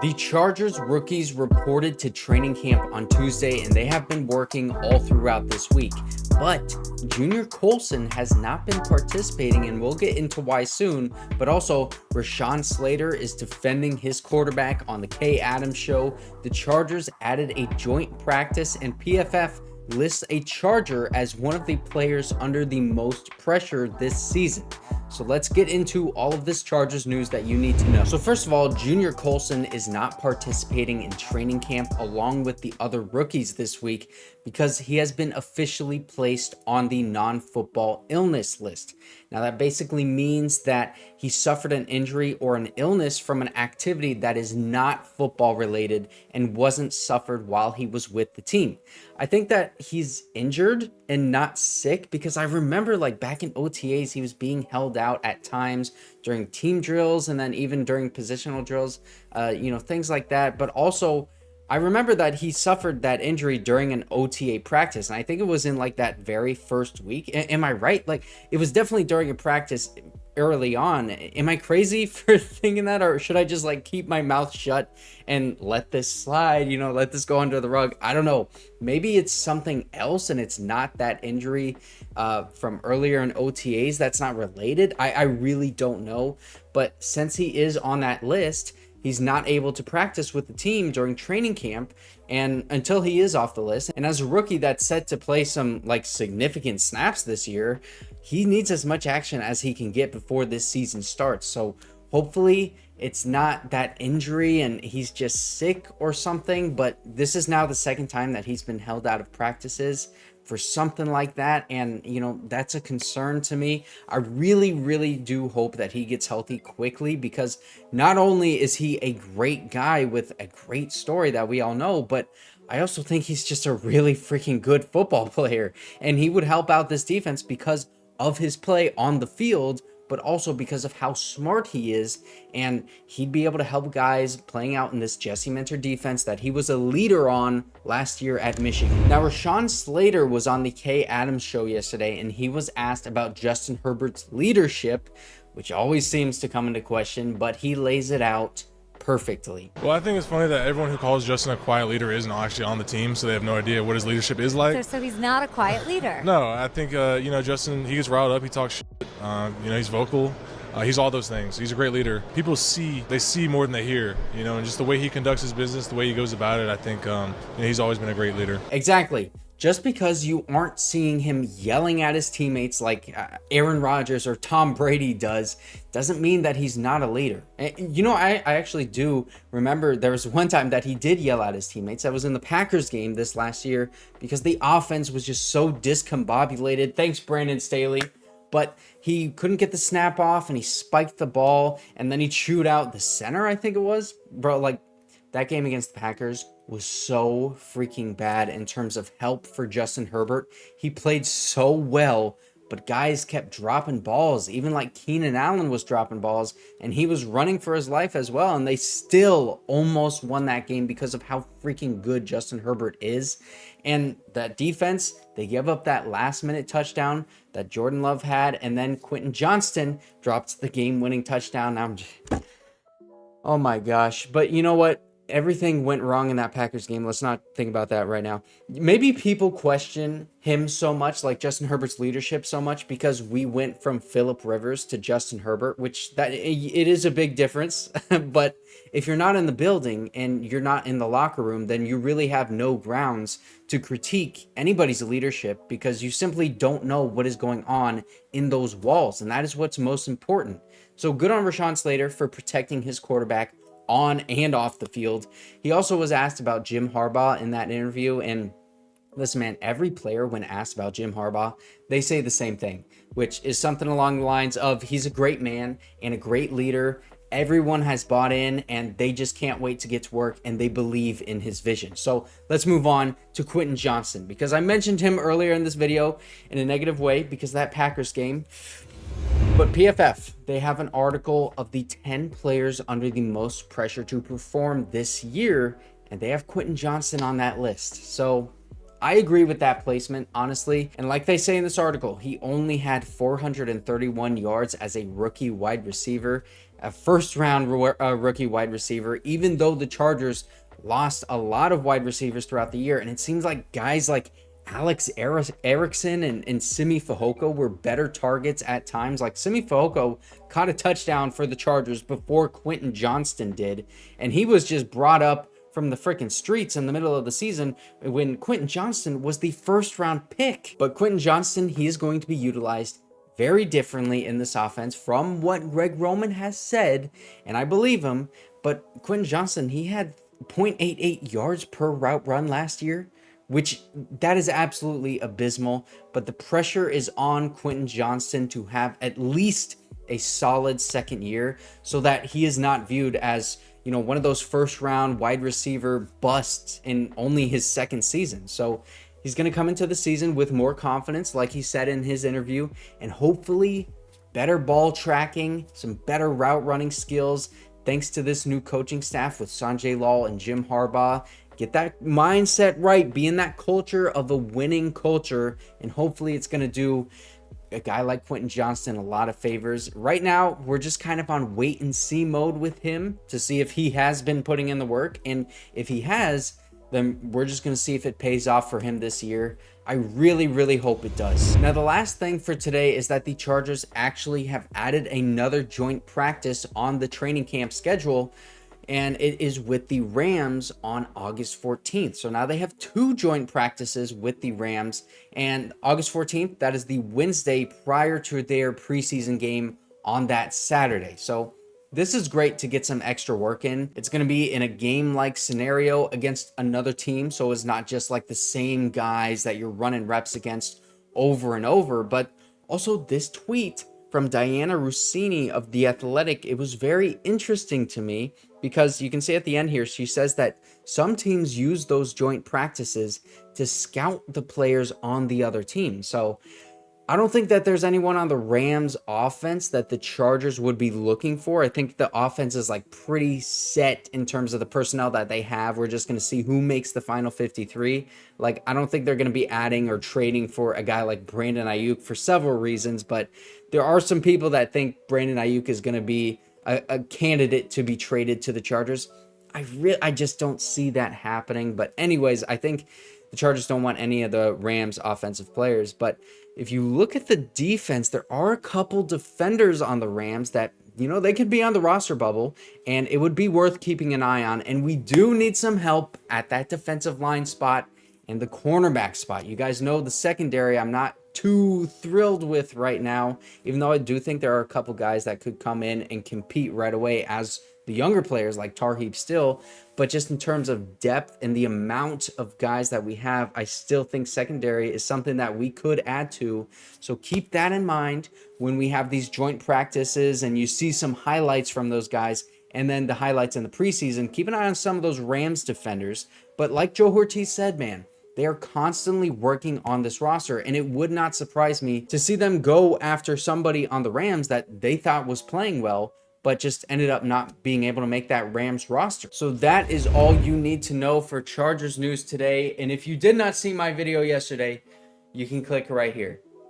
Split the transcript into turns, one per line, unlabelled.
The Chargers rookies reported to training camp on Tuesday, and they have been working all throughout this week. But Junior Colson has not been participating, and we'll get into why soon. But also, Rashawn Slater is defending his quarterback on the Kay Adams show. The Chargers added a joint practice, and PFF lists a Charger as one of the players under the most pressure this season. So let's get into all of this Chargers news that you need to know. So first of all, Junior Colson is not participating in training camp along with the other rookies this week because he has been officially placed on the non-football illness list. Now that basically means that he suffered an injury or an illness from an activity that is not football related and wasn't suffered while he was with the team. I think that he's injured and not sick because I remember like back in OTAs, he was being held out at times during team drills and then even during positional drills, things like that. But also, I remember that he suffered that injury during an OTA practice, and I think it was in like that very first week. Am I right? Like it was definitely during a practice early on. Am I crazy for thinking that, or should I just like keep my mouth shut and let this slide, let this go under the rug? I don't know. Maybe it's something else and it's not that injury from earlier in OTAs that's not related. I really don't know. But since he is on that list, he's not able to practice with the team during training camp and until he is off the list. And as a rookie that's set to play some like significant snaps this year, he needs as much action as he can get before this season starts. So hopefully it's not that injury and he's just sick or something, but this is now the second time that he's been held out of practices for something like that, and that's a concern to me. I really do hope that he gets healthy quickly, because not only is he a great guy with a great story that we all know, but I also think he's just a really freaking good football player, and he would help out this defense because of his play on the field, but also because of how smart he is, and he'd be able to help guys playing out in this Jesse Minter defense that he was a leader on last year at Michigan. Now, Rashawn Slater was on the Kay Adams show yesterday, and he was asked about Justin Herbert's leadership, which always seems to come into question, but he lays it out perfectly.
Well, I think it's funny that everyone who calls Justin a quiet leader isn't actually on the team, so they have no idea what his leadership is like.
So he's not a quiet leader.
No, I think, Justin, he gets riled up, he talks shit, he's vocal. He's all those things. He's a great leader. People see more than they hear, and just the way he conducts his business, the way he goes about it, I think he's always been a great leader.
Exactly. Just because you aren't seeing him yelling at his teammates like Aaron Rodgers or Tom Brady doesn't mean that he's not a leader. I actually do remember there was one time that he did yell at his teammates. That was in the Packers game this last year because the offense was just so discombobulated. Thanks, Brandon Staley. But he couldn't get the snap off and he spiked the ball and then he chewed out the center, I think it was. Bro, like that game against the Packers was so freaking bad in terms of help for Justin Herbert. He played so well, but guys kept dropping balls. Even like Keenan Allen was dropping balls, and he was running for his life as well, and they still almost won that game because of how freaking good Justin Herbert is. And that defense, they gave up that last-minute touchdown that Jordan Love had, and then Quentin Johnston dropped the game-winning touchdown. Oh my gosh. But you know what? Everything went wrong in that Packers game. Let's not think about that right now. Maybe people question him so much, like Justin Herbert's leadership so much, because we went from Phillip Rivers to Justin Herbert, which that it is a big difference. But if you're not in the building and you're not in the locker room, then you really have no grounds to critique anybody's leadership because you simply don't know what is going on in those walls. And that is what's most important. So good on Rashawn Slater for protecting his quarterback on and off the field. He also was asked about Jim Harbaugh in that interview, and listen, man, every player when asked about Jim Harbaugh, they say the same thing, which is something along the lines of he's a great man and a great leader. Everyone has bought in and they just can't wait to get to work and they believe in his vision. So let's move on to Quentin Johnston, because I mentioned him earlier in this video in a negative way because of that Packers game. But PFF, they have an article of the 10 players under the most pressure to perform this year, and they have Quentin Johnston on that list. So I agree with that placement, honestly. And like they say in this article, he only had 431 yards as a rookie wide receiver. a first-round rookie wide receiver, even though the Chargers lost a lot of wide receivers throughout the year. And it seems like guys like Alex Erickson and Simi Fehoko were better targets at times. Like Simi Fehoko caught a touchdown for the Chargers before Quentin Johnston did. And he was just brought up from the freaking streets in the middle of the season when Quentin Johnston was the first round pick. But Quentin Johnston, he is going to be utilized very differently in this offense from what Greg Roman has said. And I believe him. But Quentin Johnston, he had 0.88 yards per route run last year, which that is absolutely abysmal. But the pressure is on Quentin Johnston to have at least a solid second year so that he is not viewed as, you know, one of those first round wide receiver busts in only his second season. So he's going to come into the season with more confidence, like he said in his interview, and hopefully better ball tracking, some better route running skills, thanks to this new coaching staff with Sanjay Lal and Jim Harbaugh. Get that mindset right, be in that culture of a winning culture, and hopefully it's going to do a guy like Quentin Johnston a lot of favors. Right now, we're just kind of on wait and see mode with him to see if he has been putting in the work, and if he has, then we're just going to see if it pays off for him this year. I really, really hope it does. Now, the last thing for today is that the Chargers actually have added another joint practice on the training camp schedule, and it is with the Rams on August 14th. So now they have two joint practices with the Rams, and August 14th, that is the Wednesday prior to their preseason game on that Saturday. So this is great to get some extra work in. It's going to be in a game-like scenario against another team, so it's not just like the same guys that you're running reps against over and over. But also this tweet from Diana Rossini of The Athletic, it was very interesting to me because you can see at the end here, she says that some teams use those joint practices to scout the players on the other team. So I don't think that there's anyone on the Rams offense that the Chargers would be looking for. I think the offense is like pretty set in terms of the personnel that they have. We're just going to see who makes the final 53. Like, I don't think they're going to be adding or trading for a guy like Brandon Aiyuk for several reasons, but there are some people that think Brandon Aiyuk is going to be a candidate to be traded to the Chargers. I just don't see that happening. But anyways, I think the Chargers don't want any of the Rams offensive players. But if you look at the defense, there are a couple defenders on the Rams that, you know, they could be on the roster bubble, and it would be worth keeping an eye on. And we do need some help at that defensive line spot and the cornerback spot. You guys know the secondary I'm not too thrilled with right now, even though I do think there are a couple guys that could come in and compete right away as the younger players like Tarheeb still. But just in terms of depth and the amount of guys that we have, I still think secondary is something that we could add to. So keep that in mind when we have these joint practices and you see some highlights from those guys and then the highlights in the preseason. Keep an eye on some of those Rams defenders. But like Joe Ortiz said, man, they are constantly working on this roster, and it would not surprise me to see them go after somebody on the Rams that they thought was playing well, but just ended up not being able to make that Rams roster. So that is all you need to know for Chargers news today. And if you did not see my video yesterday, you can click right here.